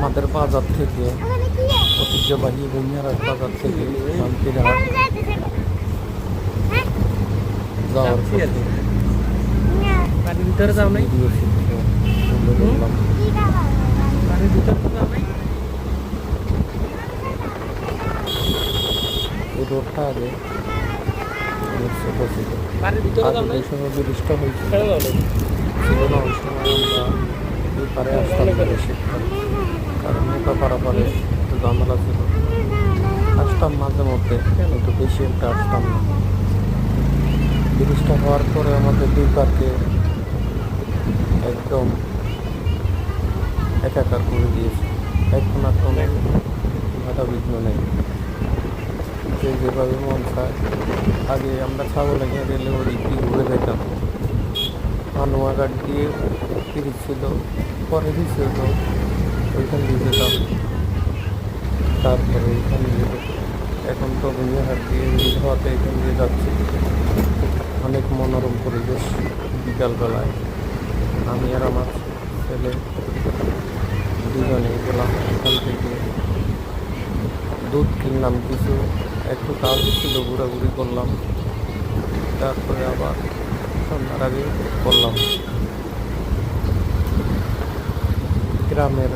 আমাদের বাজার থেকে ঐতিহ্যবাহী বনিয়ারহাট বাজার থেকে শান্তিরহাট যাওয়ার পথে বাড়ির ভিতরে যাও নাই? ভিডিও তুলে ধরলাম। বাড়ির ভিতরে তো যাও নাই? এই রোডটা আগে অনেক ছোট ছিল, বাড়ির ভিতরে যাও আগে নাই? যে সময় ব্রিজটা হয়েছিল ছেড়ে দাও নাই? ছিল না, ওই সময় আমরা এই পারে আসতাম না বেশিক্ষণ, কারণ নৌকা পারাপারে একটু ঝামেলা ছিল। আসতাম মাঝে মধ্যে, কিন্তু বেশি একটা আসতাম না। ব্রিজটা হওয়ার পরে আমাদের দুই পার্কে একদম একাকার করে দিয়েছে। এখন আর কোনো বাধা বিঘ্ন নেই, যে যেভাবে মন চায়। আগে আমরা ছাগলের রেলে ওদিক দিয়ে ঘুরে যেতাম, হানুয়াঘাট দিয়ে ব্রিজ ছিল, পরে দিচ্ছে তো ওইখান দিয়ে যেতাম, তারপরে ওইখান দিয়ে এখন তো বনিয়ারহাট দিয়ে ব্রিজ হওয়াতে এখান দিয়ে যাচ্ছে। অনেক মনোরম পরিবেশ। বিকালবেলায় আমি আর আমার ছেলে দুজনে গেলাম, এখান থেকে দুধ কিনলাম কিছু, একটু কাজ ছিল, ঘোরাঘুরি করলাম, তারপরে আবার সন্ধ্যার আগে করলাম। গ্রামের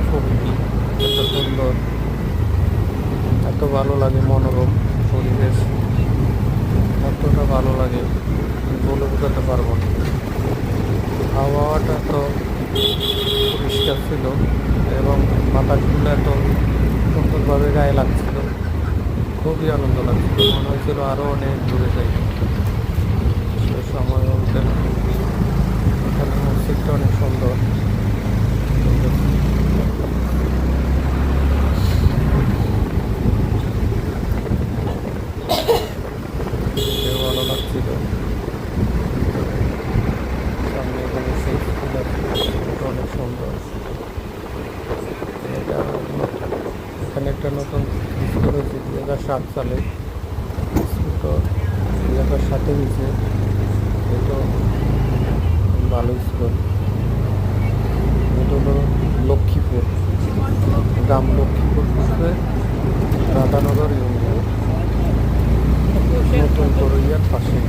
প্রকৃতি এত সুন্দর, এত ভালো লাগে, মনোরম পরিবেশ এতটা ভালো লাগে বলে বোঝাতে পারবো না। আবহাওয়াটা তো পরিষ্কার ছিল এবং বাতাসগুলো এত সুন্দরভাবে গায়ে লাগছিল, খুবই আনন্দ লাগছিল। মনে হয়েছিল আরও অনেক দূরে যাই। সে সময় বলতে এখানে মসজিদটা অনেক সুন্দর, ভালো লাগছিল। সামনে এখানে সেই স্কুল আছে, ওটা অনেক সুন্দর। এটা এখানে একটা নতুন স্কুল হয়েছে 2007 সালে, স্কুলটা 2007-এ হয়েছে। এটা ভালো স্কুল। এটা হলো লক্ষ্মীপুর গ্রাম, লক্ষ্মীপুর পূর্বে রাধানগর ইউনিয়ন, নতুন করইয়ার পাশে।